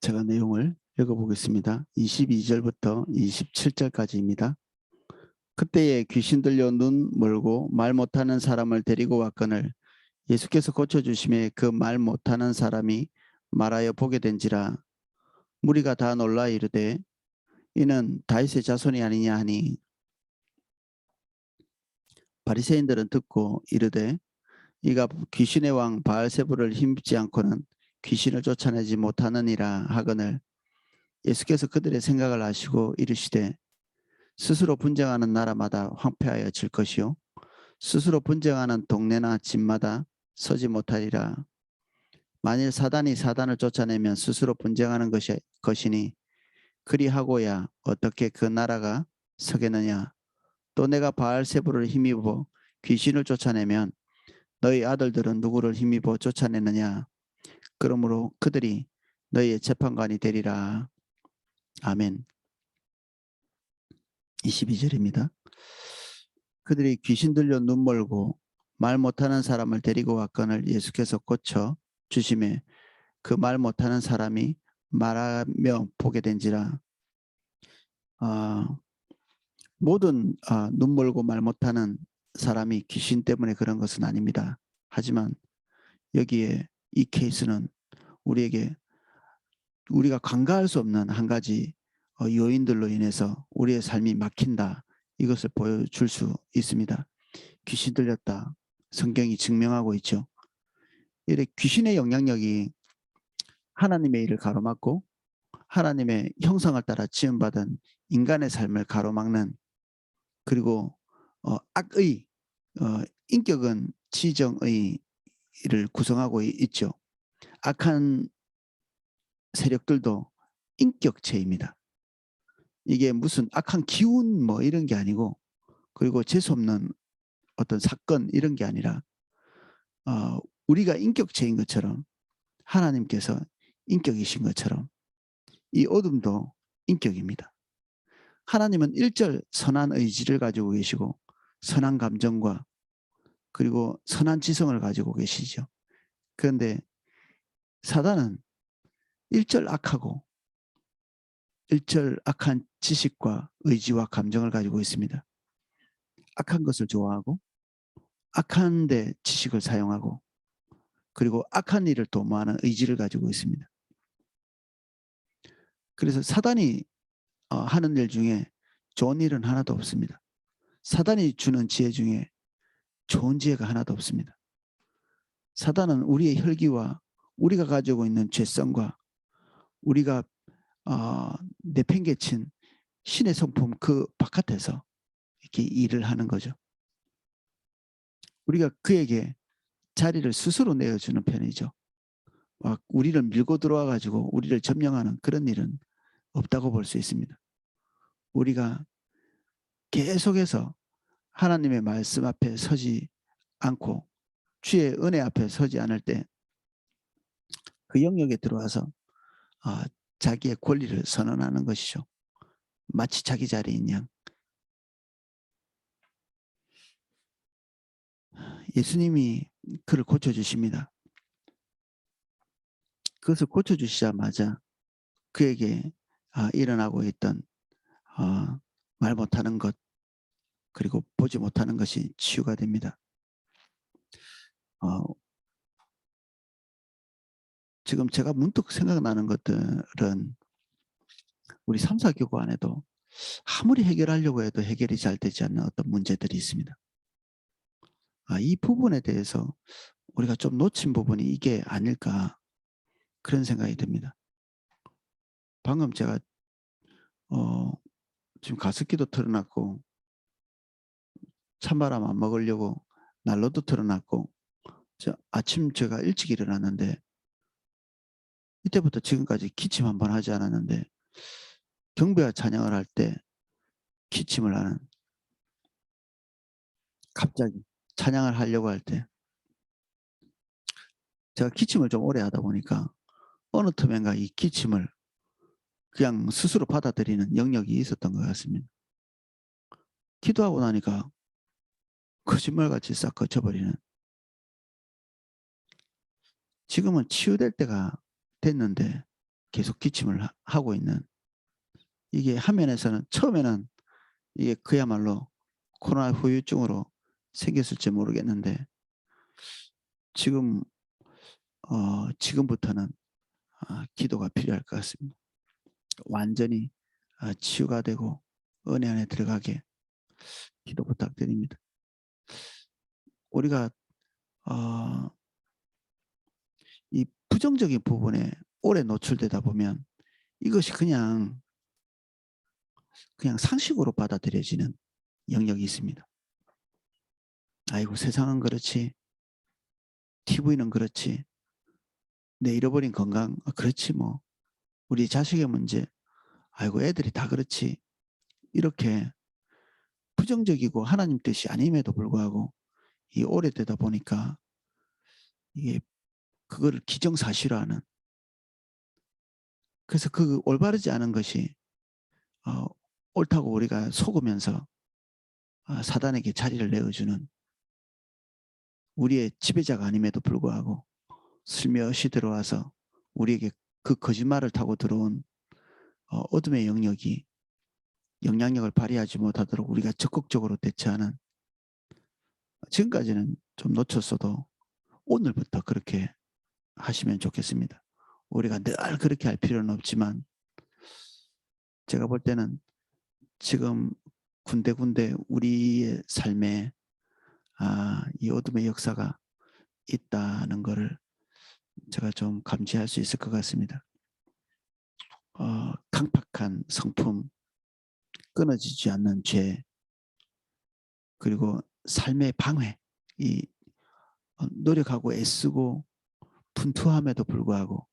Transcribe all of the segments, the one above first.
제가 내용을 읽어보겠습니다. 22절부터 27절까지입니다. 그때에 귀신 들려 눈 멀고 말 못하는 사람을 데리고 왔거늘 예수께서 고쳐주심에 그 말 못하는 사람이 말하여 보게 된지라. 무리가 다 놀라 이르되 이는 다윗의 자손이 아니냐 하니, 바리새인들은 듣고 이르되 이가 귀신의 왕 바알세불을 힘입지 않고는 귀신을 쫓아내지 못하느니라 하거늘, 예수께서 그들의 생각을 아시고 이르시되 스스로 분쟁하는 나라마다 황폐하여 질 것이요 스스로 분쟁하는 동네나 집마다 서지 못하리라. 만일 사단이 사단을 쫓아내면 스스로 분쟁하는 것이니 그리하고야 어떻게 그 나라가 서겠느냐. 또 내가 바알세불을 힘입어 귀신을 쫓아내면 너희 아들들은 누구를 힘입어 쫓아내느냐. 그러므로 그들이 너희의 재판관이 되리라. 아멘. 22절입니다. 그들이 귀신 들려 눈 멀고 말 못하는 사람을 데리고 왔거늘 예수께서 고쳐 주심에 그 말 못하는 사람이 말하며 보게 된지라. 모든 눈 멀고 말 못하는 사람이 귀신 때문에 그런 것은 아닙니다. 하지만 여기에 이 케이스는 우리가 간과할 수 없는 한 가지 요인들로 인해서 우리의 삶이 막힌다, 이것을 보여줄 수 있습니다. 귀신 들렸다, 성경이 증명하고 있죠. 이렇게 귀신의 영향력이 하나님의 일을 가로막고 하나님의 형상을 따라 지음받은 인간의 삶을 가로막는, 그리고 악의 인격은 지정의를 구성하고 있죠. 악한 세력들도 인격체입니다. 이게 무슨 악한 기운 뭐 이런 게 아니고, 그리고 재수없는 어떤 사건 이런 게 아니라 우리가 인격체인 것처럼 하나님께서 인격이신 것처럼 이 어둠도 인격입니다. 하나님은 일절 선한 의지를 가지고 계시고 선한 감정과 그리고 선한 지성을 가지고 계시죠. 그런데 사단은 일절 악하고 일절 악한 지식과 의지와 감정을 가지고 있습니다. 악한 것을 좋아하고 악한 데 지식을 사용하고 그리고 악한 일을 도모하는 의지를 가지고 있습니다. 그래서 사단이 하는 일 중에 좋은 일은 하나도 없습니다. 사단이 주는 지혜 중에 좋은 지혜가 하나도 없습니다. 사단은 우리의 혈기와 우리가 가지고 있는 죄성과 우리가 내팽개친 신의 성품 그 바깥에서 이렇게 일을 하는 거죠. 우리가 그에게 자리를 스스로 내어주는 편이죠. 우리를 밀고 들어와 가지고 우리를 점령하는 그런 일은 없다고 볼 수 있습니다. 우리가 계속해서 하나님의 말씀 앞에 서지 않고 주의 은혜 앞에 서지 않을 때 그 영역에 들어와서 자기의 권리를 선언하는 것이죠. 마치 자기 자리인 양. 예수님이 그를 고쳐주십니다. 그것을 고쳐주시자마자 그에게 일어나고 있던 말 못하는 것 그리고 보지 못하는 것이 치유가 됩니다. 지금 제가 문득 생각나는 것들은 우리 3,4교구 안에도 아무리 해결하려고 해도 해결이 잘 되지 않는 어떤 문제들이 있습니다. 이 부분에 대해서 우리가 좀 놓친 부분이 이게 아닐까, 그런 생각이 듭니다. 방금 제가 지금 가습기도 틀어놨고 찬바람 안 먹으려고 난로도 틀어놨고 아침 제가 일찍 일어났는데 이때부터 지금까지 기침 한번 하지 않았는데 경배와 찬양을 할 때 기침을 하는, 갑자기 찬양을 하려고 할 때 제가 기침을 좀 오래 하다 보니까 어느 틈엔가 이 기침을 그냥 스스로 받아들이는 영역이 있었던 것 같습니다. 기도하고 나니까 거짓말같이 싹 거쳐버리는, 지금은 치유될 때가 됐는데 계속 기침을 하고 있는, 이게 화면에서는 처음에는 이게 그야말로 코로나 후유증으로 생겼을지 모르겠는데 지금 지금부터는 기도가 필요할 것 같습니다. 완전히 치유가 되고 은혜 안에 들어가게 기도 부탁드립니다. 우리가 이 부정적인 부분에 오래 노출되다 보면 이것이 그냥 상식으로 받아들여지는 영역이 있습니다. 아이고 세상은 그렇지, TV는 그렇지, 내 잃어버린 건강 그렇지, 뭐 우리 자식의 문제, 아이고 애들이 다 그렇지, 이렇게 부정적이고 하나님 뜻이 아님에도 불구하고 이 오래되다 보니까 이게 그거를 기정사실화하는, 그래서 그 올바르지 않은 것이 옳다고 우리가 속으면서 사단에게 자리를 내어주는, 우리의 지배자가 아님에도 불구하고 슬며시 들어와서 우리에게 그 거짓말을 타고 들어온 어둠의 영역이 영향력을 발휘하지 못하도록 우리가 적극적으로 대처하는, 지금까지는 좀 놓쳤어도 오늘부터 그렇게 하시면 좋겠습니다. 우리가 늘 그렇게 할 필요는 없지만 제가 볼 때는 지금 군데군데 우리의 삶에 이 어둠의 역사가 있다는 것을 제가 좀 감지할 수 있을 것 같습니다. 강팍한 성품, 끊어지지 않는 죄, 그리고 삶의 방해, 이 노력하고 애쓰고 분투함에도 불구하고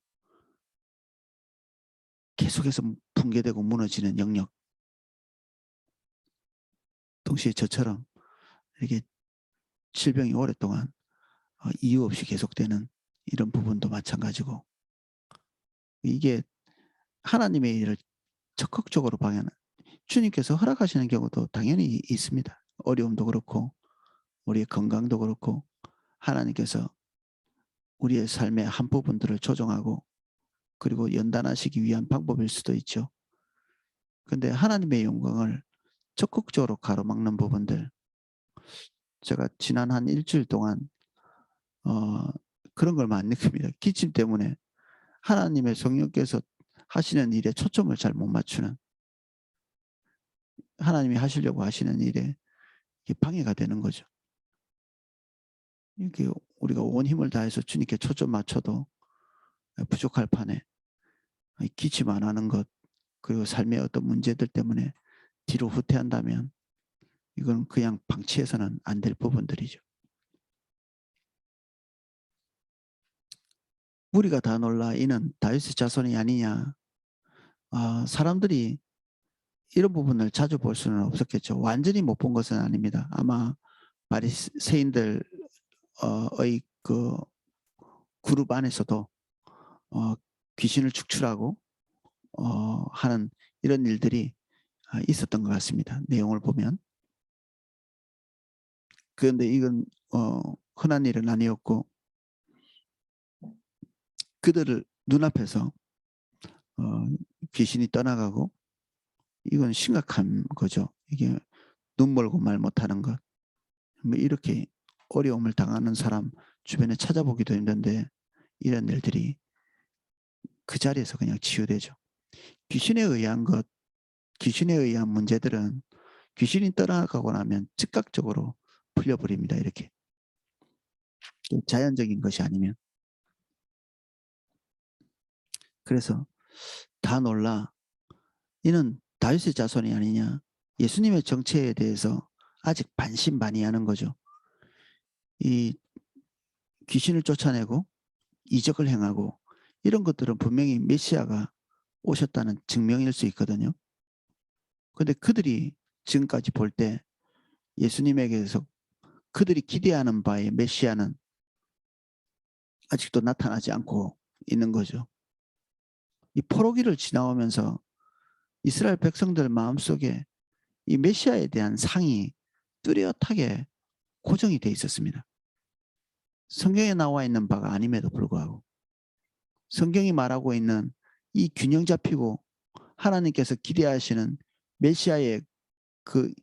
계속해서 붕괴되고 무너지는 영역, 동시에 저처럼 이렇게 질병이 오랫동안 이유 없이 계속되는 이런 부분도 마찬가지고, 이게 하나님의 일을 적극적으로 방해하는, 주님께서 허락하시는 경우도 당연히 있습니다. 어려움도 그렇고 우리의 건강도 그렇고 하나님께서 우리의 삶의 한 부분들을 조정하고 그리고 연단하시기 위한 방법일 수도 있죠. 그런데 하나님의 영광을 적극적으로 가로막는 부분들, 제가 지난 한 일주일 동안 그런 걸 많이 느낍니다. 기침 때문에 하나님의 성령께서 하시는 일에 초점을 잘 못 맞추는, 하나님이 하시려고 하시는 일에 방해가 되는 거죠. 이렇게 우리가 온 힘을 다해서 주님께 초점 맞춰도 부족할 판에 기침 안 하는 것, 그리고 삶의 어떤 문제들 때문에 뒤로 후퇴한다면 이건 그냥 방치해서는 안 될 부분들이죠. 무리가 다 놀라 이는 다윗의 자손이 아니냐. 사람들이 이런 부분을 자주 볼 수는 없었겠죠. 완전히 못 본 것은 아닙니다. 아마 바리새인들의 그 그룹 안에서도 귀신을 축출하고 하는 이런 일들이 있었던 것 같습니다. 내용을 보면. 그런데 이건 흔한 일은 아니었고 그들을 눈앞에서 귀신이 떠나가고, 이건 심각한 거죠. 이게 눈 멀고 말 못하는 것. 뭐 이렇게 어려움을 당하는 사람 주변에 찾아보기도 힘든데 이런 일들이 그 자리에서 그냥 치유되죠. 귀신에 의한 것, 귀신에 의한 문제들은 귀신이 떠나가고 나면 즉각적으로 풀려버립니다. 이렇게 자연적인 것이 아니면. 그래서 다 놀라 이는 다윗의 자손이 아니냐. 예수님의 정체에 대해서 아직 반신반의하는 거죠. 이 귀신을 쫓아내고 이적을 행하고 이런 것들은 분명히 메시아가 오셨다는 증명일 수 있거든요. 그런데 그들이 지금까지 볼 때 예수님에게서 그들이 기대하는 바의 메시아는 아직도 나타나지 않고 있는 거죠. 이 포로기를 지나오면서 이스라엘 백성들 마음속에 이 메시아에 대한 상이 뚜렷하게 고정이 돼 있었습니다. 성경에 나와 있는 바가 아님에도 불구하고 성경이 말하고 있는 이 균형 잡히고 하나님께서 기대하시는 메시아의 그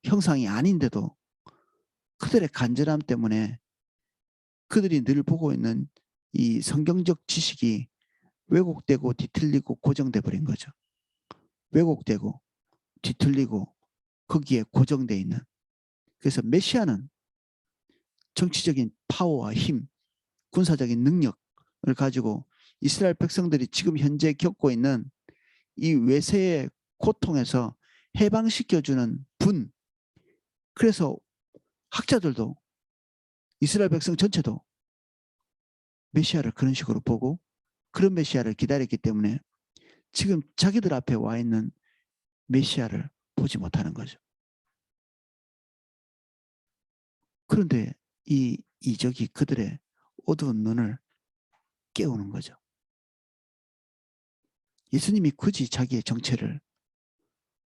형상이 아닌데도 그들의 간절함 때문에 그들이 늘 보고 있는 이 성경적 지식이 왜곡되고 뒤틀리고 고정돼 버린 거죠. 왜곡되고 뒤틀리고 거기에 고정돼 있는. 그래서 메시아는 정치적인 파워와 힘, 군사적인 능력을 가지고 이스라엘 백성들이 지금 현재 겪고 있는 이 외세의 고통에서 해방시켜주는 분. 그래서 학자들도 이스라엘 백성 전체도 메시아를 그런 식으로 보고 그런 메시아를 기다렸기 때문에 지금 자기들 앞에 와 있는 메시아를 보지 못하는 거죠. 그런데 이 이적이 그들의 어두운 눈을 깨우는 거죠. 예수님이 굳이 자기의 정체를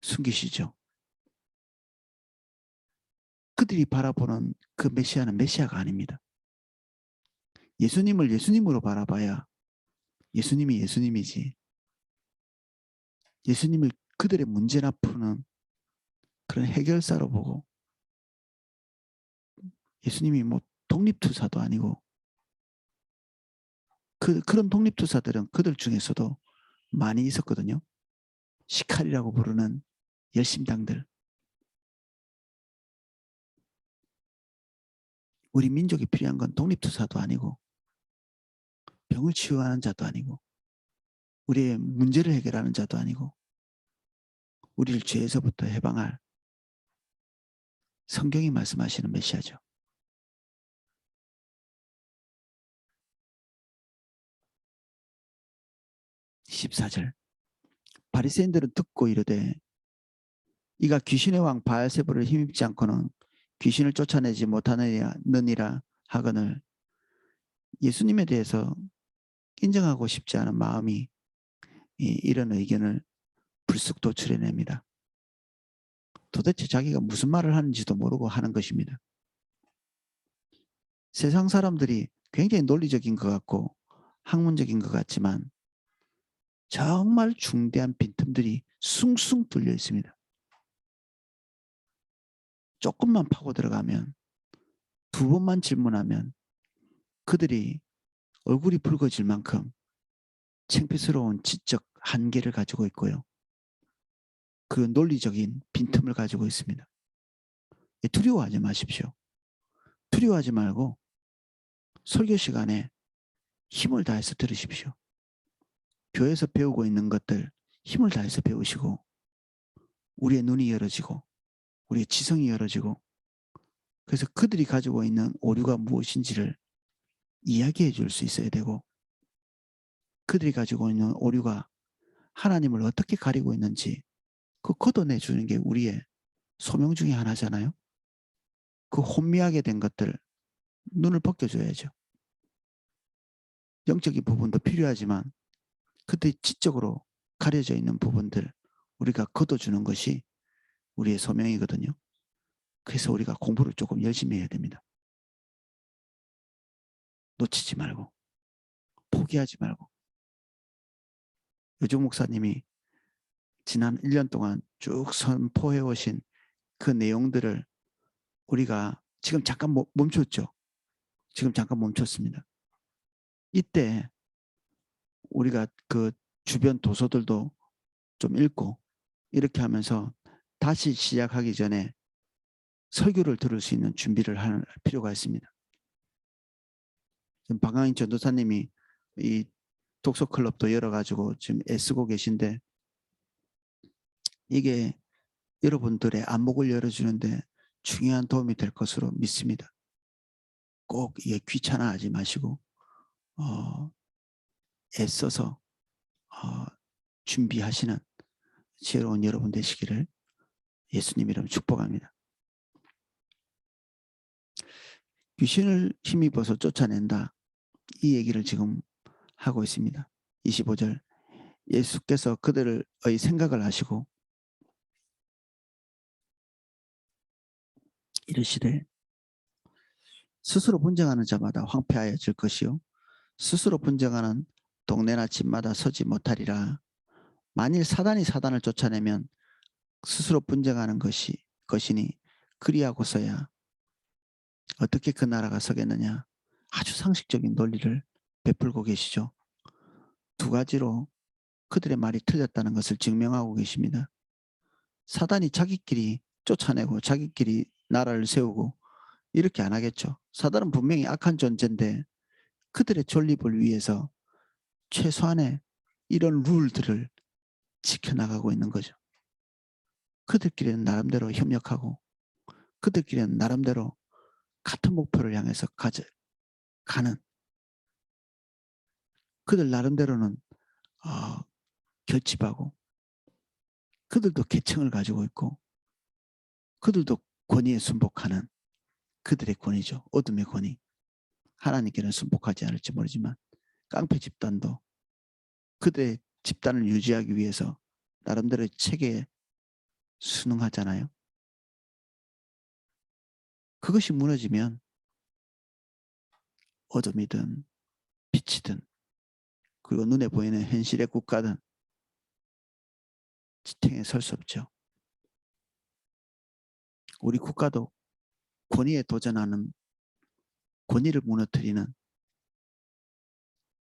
숨기시죠. 그들이 바라보는 그 메시아는 메시아가 아닙니다. 예수님을 예수님으로 바라봐야 예수님이 예수님이지. 예수님을 그들의 문제나 푸는 그런 해결사로 보고 예수님이 뭐 독립투사도 아니고 그런 독립투사들은 그들 중에서도 많이 있었거든요. 시칼이라고 부르는 열심당들. 우리 민족이 필요한 건 독립투사도 아니고 병을 치유하는 자도 아니고 우리의 문제를 해결하는 자도 아니고 우리를 죄에서부터 해방할 성경이 말씀하시는 메시아죠. 14절 바리새인들은 듣고 이르되 이가 귀신의 왕 바알세불을 힘입지 않고는 귀신을 쫓아내지 못하느니라 하거늘 예수님에 대해서 인정하고 싶지 않은 마음이 이런 의견을 불쑥 도출해냅니다. 도대체 자기가 무슨 말을 하는지도 모르고 하는 것입니다. 세상 사람들이 굉장히 논리적인 것 같고 학문적인 것 같지만 정말 중대한 빈틈들이 숭숭 뚫려 있습니다. 조금만 파고 들어가면 두 번만 질문하면 그들이 얼굴이 붉어질 만큼 창피스러운 지적 한계를 가지고 있고요. 그 논리적인 빈틈을 가지고 있습니다. 두려워하지 마십시오. 두려워하지 말고 설교 시간에 힘을 다해서 들으십시오. 교회에서 배우고 있는 것들 힘을 다해서 배우시고 우리의 눈이 열어지고 우리의 지성이 열어지고 그래서 그들이 가지고 있는 오류가 무엇인지를 이야기해 줄 수 있어야 되고 그들이 가지고 있는 오류가 하나님을 어떻게 가리고 있는지 그 걷어내 주는 게 우리의 소명 중에 하나잖아요. 그 혼미하게 된 것들 눈을 벗겨줘야죠. 영적인 부분도 필요하지만 그때 지적으로 가려져 있는 부분들 우리가 걷어주는 것이 우리의 소명이거든요. 그래서 우리가 공부를 조금 열심히 해야 됩니다. 놓치지 말고 포기하지 말고 요정 목사님이 지난 1년 동안 쭉 선포해 오신 그 내용들을 우리가 지금 잠깐 멈췄죠. 지금 잠깐 멈췄습니다. 이때 우리가 그 주변 도서들도 좀 읽고 이렇게 하면서 다시 시작하기 전에 설교를 들을 수 있는 준비를 할 필요가 있습니다. 지금 박강인 전도사님이 이 독서 클럽도 열어가지고 지금 애쓰고 계신데 이게 여러분들의 안목을 열어주는데 중요한 도움이 될 것으로 믿습니다. 꼭 이게 귀찮아하지 마시고 애써서 준비하시는 지혜로운 여러분 되시기를 예수님 이름 축복합니다. 귀신을 힘입어서 쫓아낸다. 이 얘기를 지금 하고 있습니다. 25절 예수께서 그들의 생각을 아시고 이르시되 스스로 분쟁하는 자마다 황폐하여질 것이요 스스로 분쟁하는 동네나 집마다 서지 못하리라. 만일 사단이 사단을 쫓아내면 스스로 분쟁하는 것이니 그리하고서야 어떻게 그 나라가 서겠느냐. 아주 상식적인 논리를 베풀고 계시죠. 두 가지로 그들의 말이 틀렸다는 것을 증명하고 계십니다. 사단이 자기끼리 쫓아내고 자기끼리 나라를 세우고 이렇게 안 하겠죠. 사단은 분명히 악한 존재인데 그들의 존립을 위해서 최소한의 이런 룰들을 지켜나가고 있는 거죠. 그들끼리는 나름대로 협력하고 그들끼리는 나름대로 같은 목표를 향해서 가는 그들 나름대로는 결집하고 그들도 계층을 가지고 있고 그들도 권위에 순복하는 그들의 권위죠. 어둠의 권위. 하나님께는 순복하지 않을지 모르지만 깡패 집단도 그들의 집단을 유지하기 위해서 나름대로 체계에 순응하잖아요. 그것이 무너지면 어둠이든 빛이든 그리고 눈에 보이는 현실의 국가든 지탱에 설 수 없죠. 우리 국가도 권위에 도전하는 권위를 무너뜨리는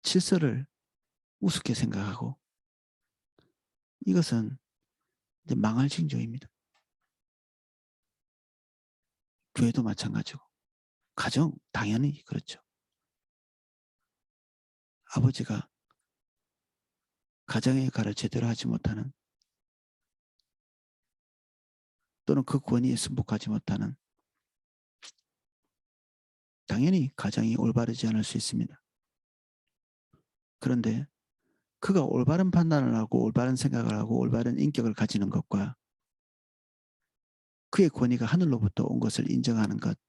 질서를 우습게 생각하고 이것은 이제 망할 징조입니다. 교회도 마찬가지고 가정 당연히 그렇죠. 아버지가 가정의 역할을 제대로 하지 못하는 또는 그 권위에 순복하지 못하는 당연히 가정이 올바르지 않을 수 있습니다. 그런데 그가 올바른 판단을 하고 올바른 생각을 하고 올바른 인격을 가지는 것과 그의 권위가 하늘로부터 온 것을 인정하는 것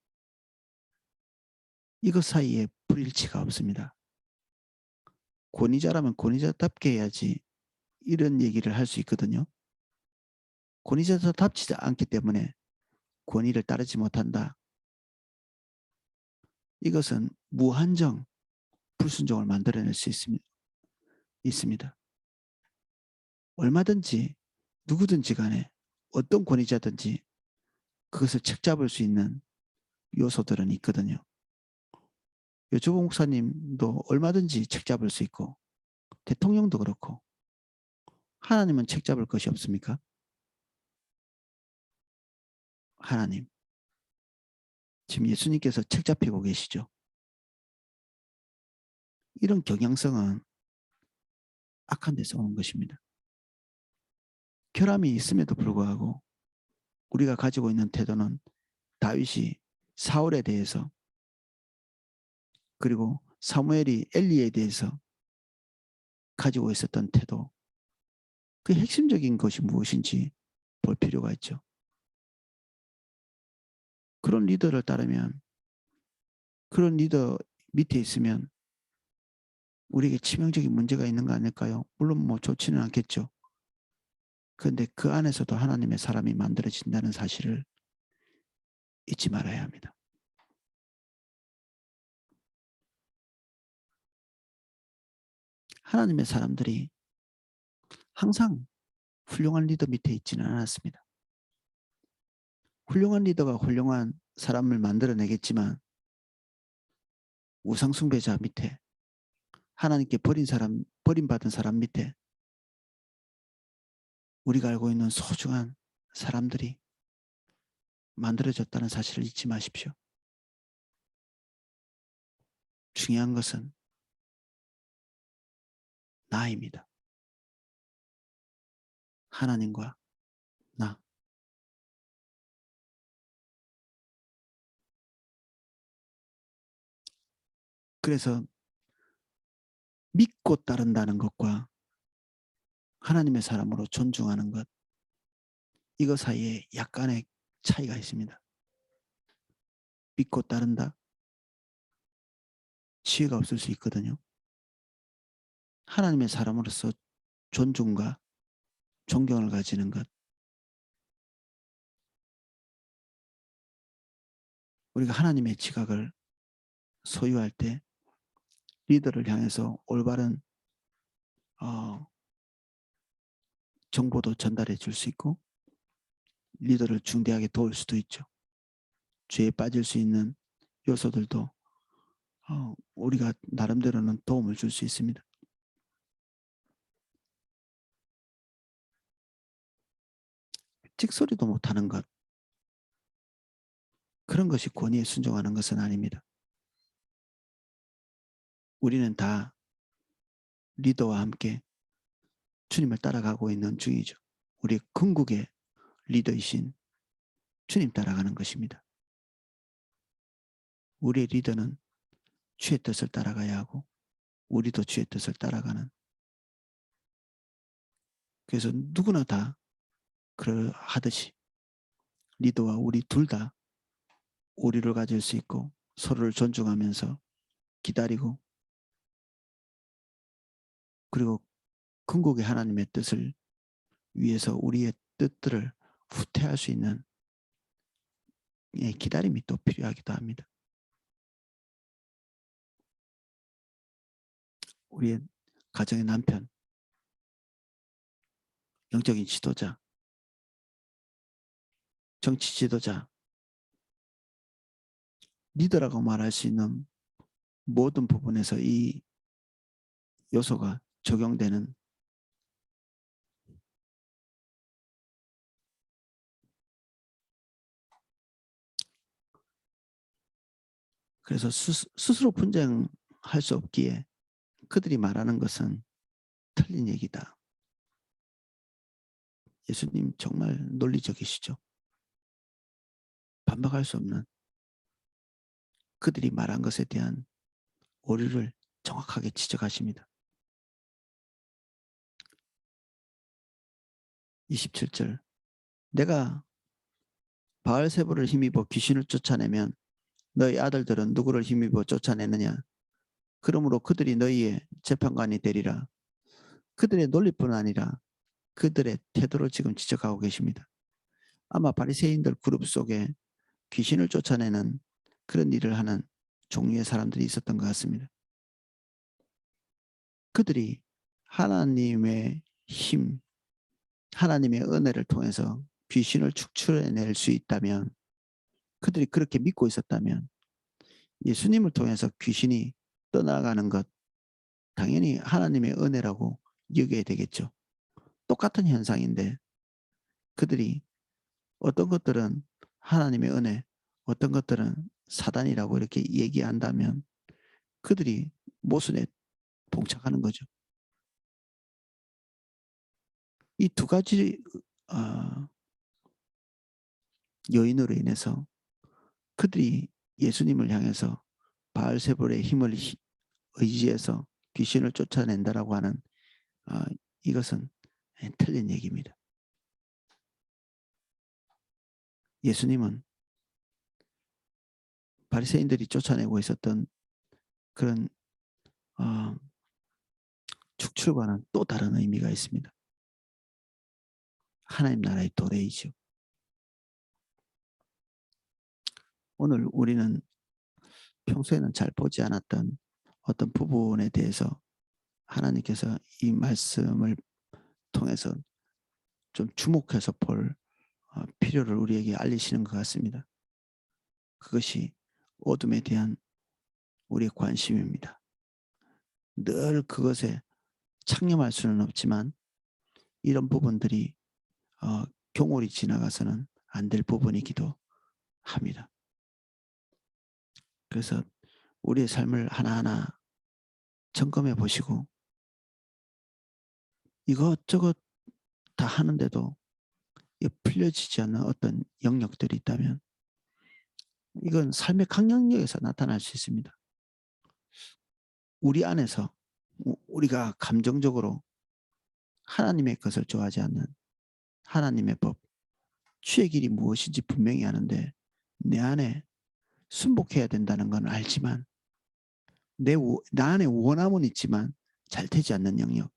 이것 사이에 불일치가 없습니다. 권위자라면 권위자답게 해야지 이런 얘기를 할 수 있거든요. 권위자답지 않기 때문에 권위를 따르지 못한다. 이것은 무한정 불순종을 만들어낼 수 있습니다. 얼마든지 누구든지 간에 어떤 권위자든지 그것을 책잡을 수 있는 요소들은 있거든요. 조보 목사님도 얼마든지 책잡을 수 있고 대통령도 그렇고 하나님은 책잡을 것이 없습니까? 하나님. 지금 예수님께서 책잡히고 계시죠. 이런 경향성은 악한 데서 오는 것입니다. 결함이 있음에도 불구하고 우리가 가지고 있는 태도는 다윗이 사울에 대해서 그리고 사무엘이 엘리에 대해서 가지고 있었던 태도 그 핵심적인 것이 무엇인지 볼 필요가 있죠. 그런 리더를 따르면 그런 리더 밑에 있으면 우리에게 치명적인 문제가 있는 거 아닐까요? 물론 뭐 좋지는 않겠죠. 그런데 그 안에서도 하나님의 사람이 만들어진다는 사실을 잊지 말아야 합니다. 하나님의 사람들이 항상 훌륭한 리더 밑에 있지는 않았습니다. 훌륭한 리더가 훌륭한 사람을 만들어내겠지만 우상숭배자 밑에 하나님께 버림받은 사람 밑에 우리가 알고 있는 소중한 사람들이 만들어졌다는 사실을 잊지 마십시오. 중요한 것은 나입니다. 하나님과 나. 그래서 믿고 따른다는 것과 하나님의 사람으로 존중하는 것 이거 사이에 약간의 차이가 있습니다. 믿고 따른다? 지혜가 없을 수 있거든요. 하나님의 사람으로서 존중과 존경을 가지는 것 우리가 하나님의 지각을 소유할 때 리더를 향해서 올바른 정보도 전달해 줄 수 있고 리더를 중대하게 도울 수도 있죠. 죄에 빠질 수 있는 요소들도 우리가 나름대로는 도움을 줄 수 있습니다. 찍소리도 못하는 것, 그런 것이 권위에 순종하는 것은 아닙니다. 우리는 다 리더와 함께 주님을 따라가고 있는 중이죠. 우리 궁극의 리더이신 주님 따라가는 것입니다. 우리의 리더는 주의 뜻을 따라가야 하고 우리도 주의 뜻을 따라가는, 그래서 누구나 다 그러하듯이 리더와 우리 둘 다 오류를 가질 수 있고 서로를 존중하면서 기다리고, 그리고 궁극의 하나님의 뜻을 위해서 우리의 뜻들을 후퇴할 수 있는 기다림이 또 필요하기도 합니다. 우리의 가정의 남편, 영적인 지도자, 정치 지도자, 리더라고 말할 수 있는 모든 부분에서 이 요소가 적용되는, 그래서 스스로 분쟁할 수 없기에 그들이 말하는 것은 틀린 얘기다. 예수님 정말 논리적이시죠. 반박할 수 없는, 그들이 말한 것에 대한 오류를 정확하게 지적하십니다. 27절, 내가 바알세불을 힘입어 귀신을 쫓아내면 너희 아들들은 누구를 힘입어 쫓아내느냐? 그러므로 그들이 너희의 재판관이 되리라. 그들의 논리뿐 아니라 그들의 태도를 지금 지적하고 계십니다. 아마 바리새인들 그룹 속에 귀신을 쫓아내는 그런 일을 하는 종류의 사람들이 있었던 것 같습니다. 그들이 하나님의 힘, 하나님의 은혜를 통해서 귀신을 축출해낼 수 있다면, 그들이 그렇게 믿고 있었다면 예수님을 통해서 귀신이 떠나가는 것 당연히 하나님의 은혜라고 여겨야 되겠죠. 똑같은 현상인데 그들이 어떤 것들은 하나님의 은혜, 어떤 것들은 사단이라고 이렇게 얘기한다면 그들이 모순에 봉착하는 거죠. 이 두 가지 요인으로 인해서 그들이 예수님을 향해서 바알세불의 힘을 의지해서 귀신을 쫓아낸다라고 하는 이것은 틀린 얘기입니다. 예수님은 바리새인들이 쫓아내고 있었던 그런 축출과는 또 다른 의미가 있습니다. 하나님 나라의 도래이죠. 오늘 우리는 평소에는 잘 보지 않았던 어떤 부분에 대해서 하나님께서 이 말씀을 통해서 좀 주목해서 볼 필요를 우리에게 알리시는 것 같습니다. 그것이 어둠에 대한 우리의 관심입니다. 늘 그것에 창념할 수는 없지만 이런 부분들이 경홀히 지나가서는 안 될 부분이기도 합니다. 그래서 우리의 삶을 하나하나 점검해 보시고 이것저것 다 하는데도 풀려지지 않는 어떤 영역들이 있다면 이건 삶의 강력력에서 나타날 수 있습니다. 우리 안에서 우리가 감정적으로 하나님의 것을 좋아하지 않는, 하나님의 법, 주의 길이 무엇인지 분명히 아는데 내 안에 순복해야 된다는 건 알지만 나 안에 원함은 있지만 잘 되지 않는 영역.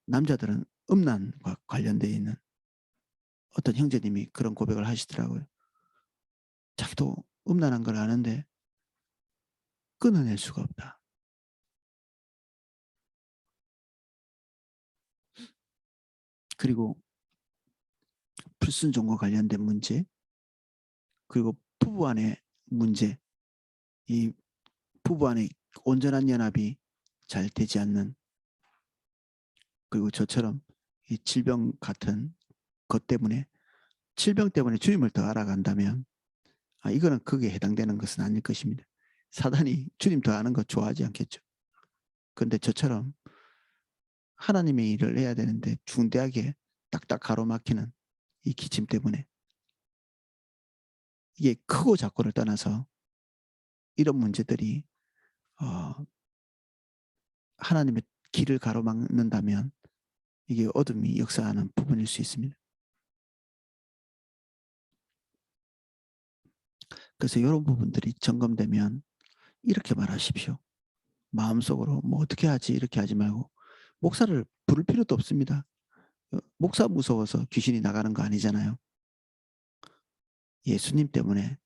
남자들은 음란과 관련되어 있는, 어떤 형제님이 그런 고백을 하시더라고요. 자기도 음란한 걸 아는데 끊어낼 수가 없다. 그리고 불순종과 관련된 문제, 그리고 부부 안의 문제, 이 부부 안의 온전한 연합이 잘 되지 않는, 그리고 저처럼 이 질병 같은 것 때문에, 질병 때문에 주님을 더 알아간다면 이거는 거기에 해당되는 것은 아닐 것입니다. 사단이 주님 더 아는 거 좋아하지 않겠죠. 그런데 저처럼 하나님의 일을 해야 되는데 중대하게 딱딱 가로막히는 이 기침 때문에, 이게 크고 작고를 떠나서 이런 문제들이 하나님의 길을 가로막는다면 이게 어둠이 역사하는 부분일 수 있습니다. 그래서 이런 부분들이 점검되면 이렇게 말하십시오. 마음속으로 뭐 어떻게 하지 이렇게 하지 말고, 목사를 부를 필요도 없습니다. 목사 무서워서 귀신이 나가는 거 아니잖아요. 예수님 때문에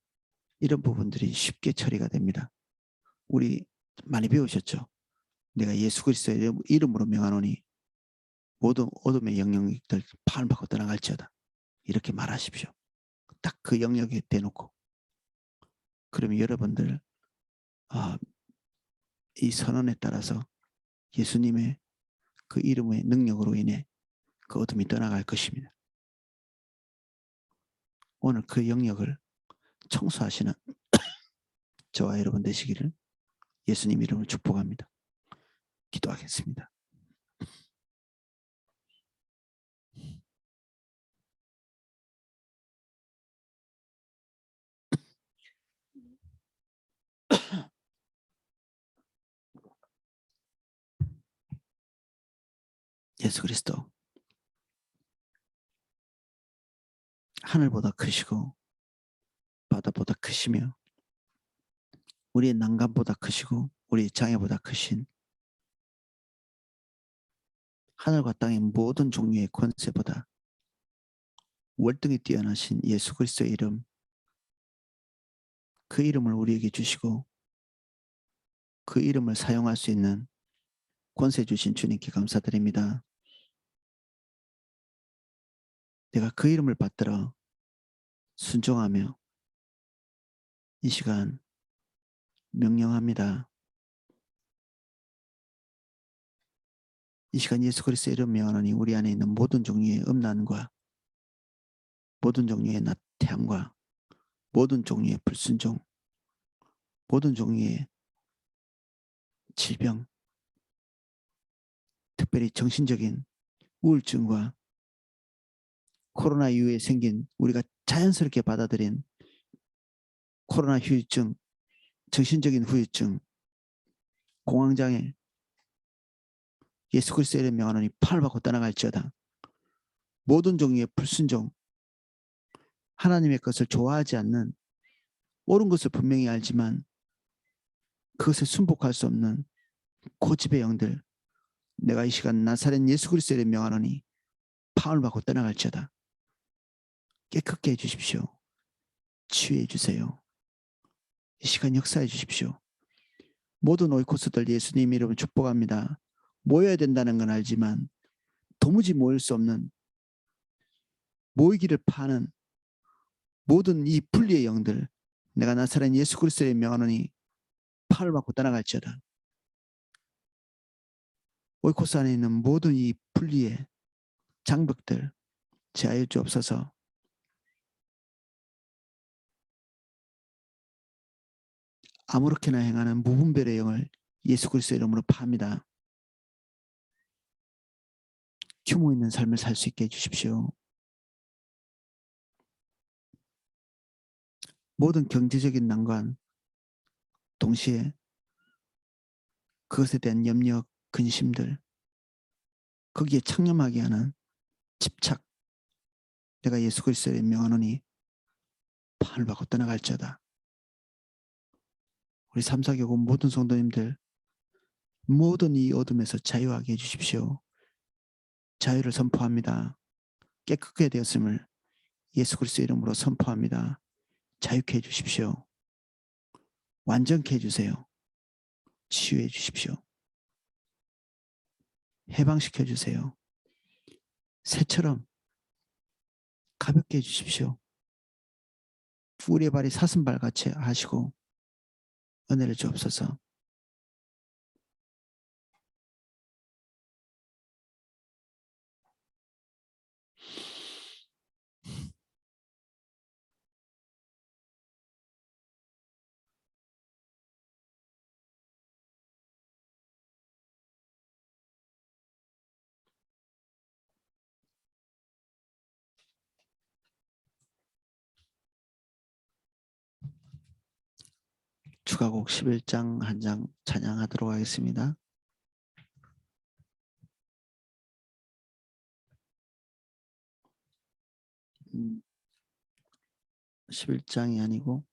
이런 부분들이 쉽게 처리가 됩니다. 우리 많이 배우셨죠? 내가 예수 그리스도의 이름으로 명하노니 모든 어둠의 영역들 파을 받고 떠나갈지어다. 이렇게 말하십시오. 딱 그 영역에 대놓고. 그러면 여러분들 이 선언에 따라서 예수님의 그 이름의 능력으로 인해 그 어둠이 떠나갈 것입니다. 오늘 그 영역을 청소하시는 저와 여러분 되시기를 예수님 이름으로 축복합니다. 기도하겠습니다. 예수 그리스도, 하늘보다 크시고 바다보다 크시며 우리의 난간보다 크시고 우리의 장애보다 크신, 하늘과 땅의 모든 종류의 권세보다 월등히 뛰어나신 예수 그리스도의 이름, 그 이름을 우리에게 주시고 그 이름을 사용할 수 있는 권세 주신 주님께 감사드립니다. 내가 그 이름을 받들어 순종하며 이 시간 명령합니다. 이 시간 예수 그리스도의 이름 명하노니 우리 안에 있는 모든 종류의 음란과 모든 종류의 나태함과 모든 종류의 불순종, 모든 종류의 질병, 특별히 정신적인 우울증과 코로나 이후에 생긴 우리가 자연스럽게 받아들인 코로나 후유증, 정신적인 후유증, 공황장애, 예수 그리스도의 이름 명하노니 팔을 받고 떠나갈지어다. 모든 종류의 불순종, 하나님의 것을 좋아하지 않는, 옳은 것을 분명히 알지만 그것에 순복할 수 없는 고집의 영들, 내가 이 시간 나사렛 예수 그리스도의 이름 명하노니 파을 받고 떠나갈지어다. 깨끗게 해주십시오. 치유해 주세요. 이 시간 역사해 주십시오. 모든 오이코스들 예수님 이름을 축복합니다. 모여야 된다는 건 알지만 도무지 모일 수 없는, 모이기를 파는 모든 이 분리의 영들, 내가 나사렛 예수 그리스도의 명하노니 팔을 받고 떠나갈지어다. 오이코스 안에 있는 모든 이 분리의 장벽들 제하여 주옵소서. 아무렇게나 행하는 무분별의 영을 예수 그리스도의 이름으로 파합니다. 규모 있는 삶을 살 수 있게 해주십시오. 모든 경제적인 난관, 동시에 그것에 대한 염려, 근심들, 거기에 창념하게 하는 집착, 내가 예수 그리스도의 명하노니 판을 받고 떠나갈지어다. 우리 3사교구 모든 성도님들 모든 이 어둠에서 자유하게 해주십시오. 자유를 선포합니다. 깨끗게 되었음을 예수 그리스도 이름으로 선포합니다. 자유케 해주십시오. 완전케 해주세요. 치유해 주십시오. 해방시켜 주세요. 새처럼 가볍게 해주십시오. 우리의 발이 사슴발 같이 하시고 은혜를 주옵소서. 추가곡 11장 한 장 찬양하도록 하겠습니다. 11장이 아니고